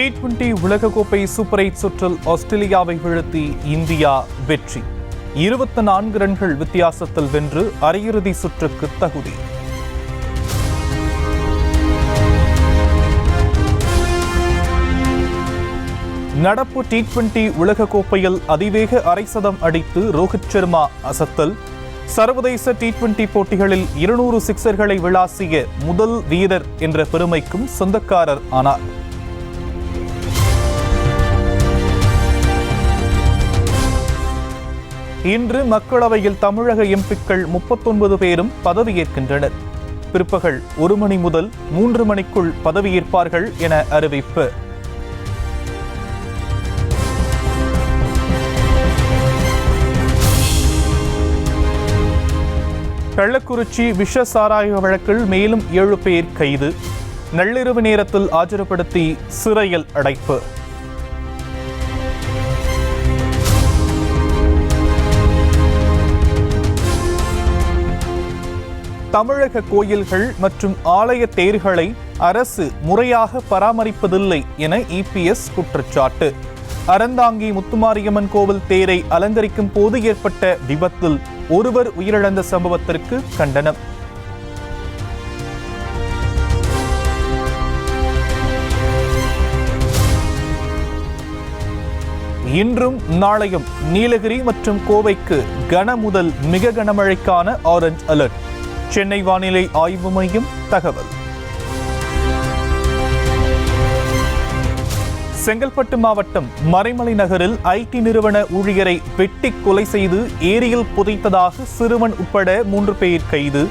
T20 உலகக்கோப்பை super 8 சுற்றில் ஆஸ்திரேலியாவை வீழ்த்தி இந்தியா வெற்றி. 24 ரன்கள் வித்தியாசத்தில் வென்று அரையிறுதி சுற்றுக்கு தகுதி. நடப்பு T20 உலகக்கோப்பையில் அதிவேக அரைசதம் அடித்து ரோஹித் சர்மா அசத்தல். சர்வதேச T20 போட்டிகளில் 200 சிக்சர்களை விளாசிய முதல் வீரர் என்ற பெருமைக்கும் சொந்தக்காரர் ஆனார். இன்று மக்களவையில் தமிழக எம்பிக்கள் 39 பேரும் பதவியேற்கின்றனர். பிற்பகல் 1 மணி முதல் 3 மணிக்குள் பதவியேற்பார்கள் என அறிவிப்பு. கள்ளக்குறிச்சி விஷ சாராய வழக்கில் மேலும் 7 பேர் கைது. நள்ளிரவு நேரத்தில் ஆஜர்படுத்தி சிறையில் அடைப்பு. தமிழக கோயில்கள் மற்றும் ஆலய தேர்களை அரசு முறையாக பராமரிப்பதில்லை என EPS குற்றச்சாட்டு. அறந்தாங்கி முத்துமாரியம்மன் கோவில் தேரை அலங்கரிக்கும் போது ஏற்பட்ட விபத்தில் ஒருவர் உயிரிழந்த சம்பவத்திற்கு கண்டனம். இன்றும் நாளையும் நீலகிரி மற்றும் கோவைக்கு கன முதல் மிக கனமழைக்கான ஆரஞ்ச் அலர்ட். சென்னை வானிலை ஆய்வு மையம் தகவல். செங்கல்பட்டு மாவட்டம் மறைமலை நகரில் IT நிறுவன ஊழியரை வெட்டி கொலை செய்து ஏரியில் புதைத்ததாக சிறுவன் உட்பட 3 பேர் கைது.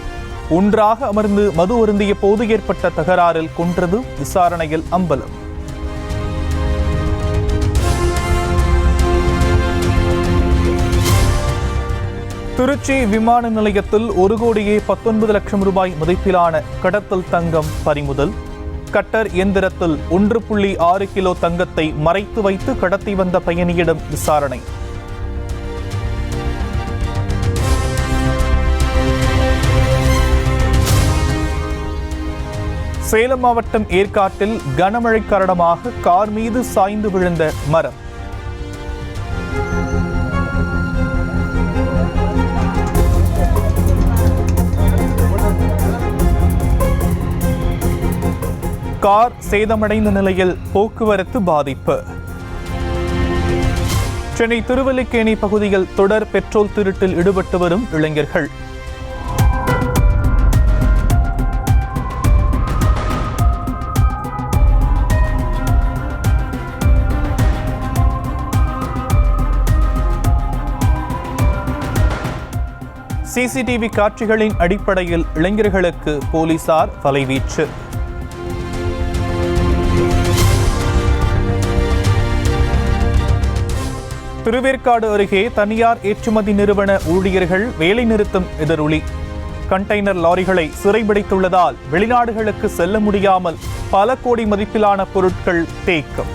ஒன்றாக அமர்ந்து மது அருந்திய போது ஏற்பட்ட தகராறில் கொன்றது விசாரணையில் அம்பலம். திருச்சி விமான நிலையத்தில் 1,19,00,000 ரூபாய் மதிப்பிலான கடத்தல் தங்கம் பறிமுதல். கட்டர் எந்திரத்தில் 1.6 கிலோ தங்கத்தை மறைத்து வைத்து கடத்தி வந்த பயணியிடம் விசாரணை. சேலம் மாவட்டம் ஏற்காட்டில் கனமழை காரணமாக கார் மீது சாய்ந்து விழுந்த மரம். கார் சேதமடைந்த நிலையில் போக்குவரத்து பாதிப்பு. சென்னை திருவல்லிக்கேணி பகுதியில் தொடர் பெட்ரோல் திருட்டில் ஈடுபட்டு வரும் இளைஞர்கள். CCTV காட்சிகளின் அடிப்படையில் இளைஞர்களுக்கு போலீசார் வலைவீச்சு. திருவேற்காடு அருகே தனியார் ஏற்றுமதி நிறுவன ஊழியர்கள் வேலைநிறுத்தம் எதிரொலி. கண்டெய்னர் லாரிகளை சிறைபிடித்துள்ளதால் வெளிநாடுகளுக்கு செல்ல முடியாமல் பல கோடி மதிப்பிலான பொருட்கள் தேக்கம்.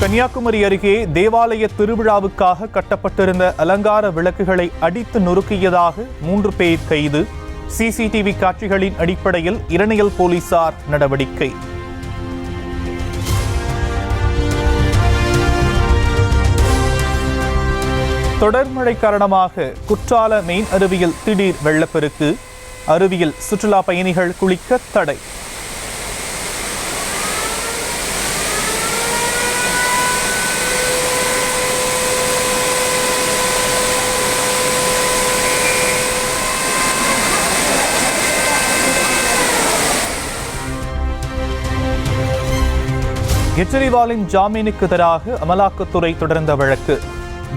கன்னியாகுமரி அருகே தேவாலய திருவிழாவுக்காக கட்டப்பட்டிருந்த அலங்கார விளக்குகளை அடித்து நொறுக்கியதாக 3 பேர் கைது. CCTV காட்சிகளின் அடிப்படையில் இரணியல் போலீசார் நடவடிக்கை. தொடர் மழை காரணமாக குற்றால மெயின் அருவியில் திடீர் வெள்ளப்பெருக்கு. அருவியில் சுற்றுலா பயணிகள் குளிக்க தடை. கெஜ்ரிவாலின் ஜாமீனுக்கு எதிராக அமலாக்கத்துறை தொடர்ந்த வழக்கு.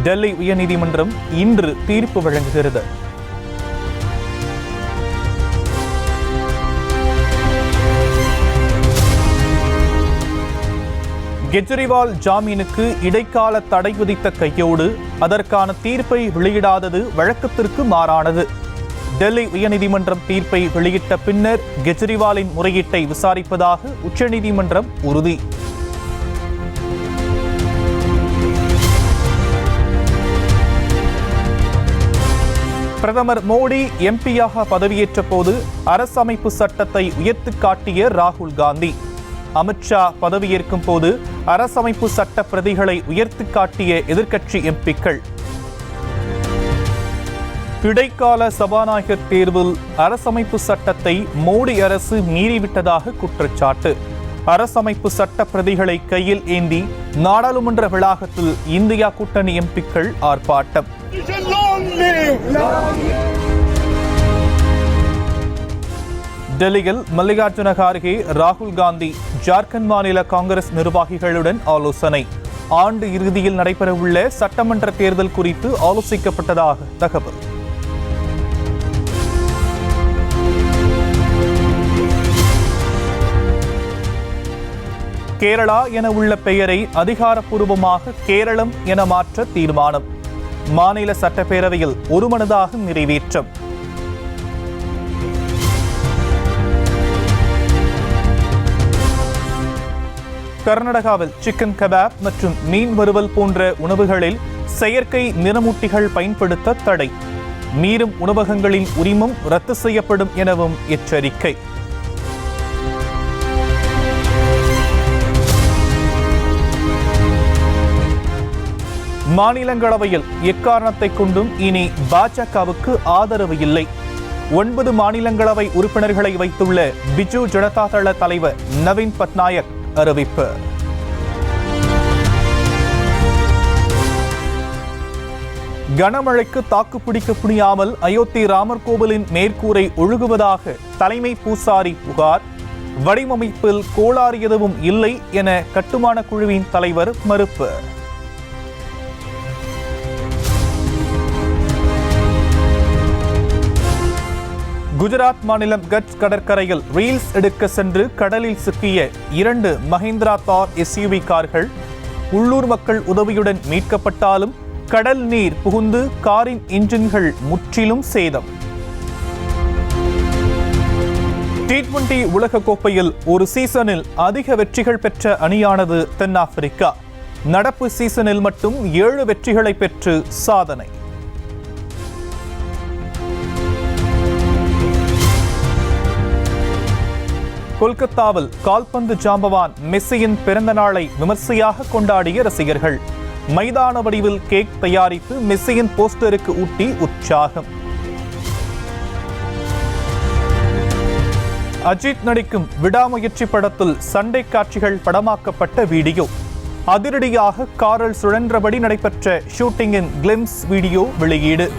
டெல்லி உயர்நீதிமன்றம் இன்று தீர்ப்பு வழங்குகிறது. கெஜ்ரிவால் ஜாமீனுக்கு இடைக்கால தடை விதித்த கையோடு அதற்கான தீர்ப்பை வெளியிடாதது வழக்கத்திற்கு மாறானது. டெல்லி உயர்நீதிமன்றம் தீர்ப்பை வெளியிட்ட பின்னர் கெஜ்ரிவாலின் முறையீட்டை விசாரிப்பதாக உச்சநீதிமன்றம் உறுதி. பிரதமர் மோடி எம்பியாக பதவியேற்ற போது அரசமைப்பு சட்டத்தை உயர்த்தி காட்டிய ராகுல் காந்தி. அமித்ஷா பதவியேற்கும் போது அரசமைப்பு சட்ட பிரதிகளை உயர்த்தி காட்டிய எதிர்க்கட்சி எம்பிக்கள். இடைக்கால சபாநாயகர் தேர்வில் அரசமைப்பு சட்டத்தை மோடி அரசு மீறிவிட்டதாக குற்றச்சாட்டு. அரசமைப்பு சட்ட பிரதிகளை கையில் ஏந்தி நாடாளுமன்ற வளாகத்தில் இந்தியா கூட்டணி எம்பிக்கள் ஆர்ப்பாட்டம். டெல்லியில் மல்லிகார்ஜுன கார்கே, ராகுல் காந்தி ஜார்க்கண்ட் மாநில காங்கிரஸ் நிர்வாகிகளுடன் ஆலோசனை. ஆண்டு இறுதியில் நடைபெறவுள்ள சட்டமன்ற தேர்தல் குறித்து ஆலோசிக்கப்பட்டதாக தகவல். கேரளா என உள்ள பெயரை அதிகாரப்பூர்வமாக கேரளம் என மாற்ற தீர்மானம். மாநில சட்டப்பேரவையில் ஒருமனதாக நிறைவேற்றம். கர்நாடகாவில் சிக்கன் கபாப் மற்றும் மீன் வறுவல் போன்ற உணவுகளில் செயற்கை நிறமூட்டிகள் பயன்படுத்த தடை. மீறும் உணவகங்களின் உரிமம் ரத்து செய்யப்படும் எனவும் எச்சரிக்கை. மாநிலங்களவையில் எக்காரணத்தை கொண்டும் இனி பாஜகவுக்கு ஆதரவு இல்லை. 9 மாநிலங்களவை உறுப்பினர்களை வைத்துள்ள பிஜு ஜனதா தள தலைவர் நவீன் பட்நாயக் அறிவிப்பு. கனமழைக்கு தாக்குப்பிடிக்க முடியாமல் அயோத்தி ராமர் கோவிலின் மேற்கூரை ஒழுகுவதாக தலைமை பூசாரி புகார். வடிவமைப்பில் கோளாறு எதுவும் இல்லை என கட்டுமான குழுவின் தலைவர் மறுப்பு. குஜராத் மாநிலம் கட்ச் கடற்கரையில் ரீல்ஸ் எடுக்க சென்று கடலில் சிக்கிய 2 மஹிந்திரா தார் SUV கார்கள் உள்ளூர் மக்கள் உதவியுடன் மீட்கப்பட்டாலும் கடல் நீர் புகுந்து காரின் இன்ஜின்கள் முற்றிலும் சேதம். T20 உலகக்கோப்பையில் ஒரு சீசனில் அதிக வெற்றிகள் பெற்ற அணியானது தென்னாப்பிரிக்கா. நடப்பு சீசனில் மட்டும் 7 வெற்றிகளை பெற்று சாதனை. கொல்கத்தாவில் கால்பந்து ஜாம்பவான் மெஸ்ஸியின் பிறந்த நாளை விமர்சையாக கொண்டாடிய ரசிகர்கள். மைதான வடிவில் கேக் தயாரித்து மெஸ்ஸியின் போஸ்டருக்கு ஊட்டி உற்சாகம். அஜித் நடிக்கும் விடாமுயற்சி படத்தில் சண்டை காட்சிகள் படமாக்கப்பட்ட வீடியோ. அதிரடியாக காரில் சுழன்றபடி நடைபெற்ற ஷூட்டிங்கின் கிளிம்ஸ் வீடியோ வெளியீடு.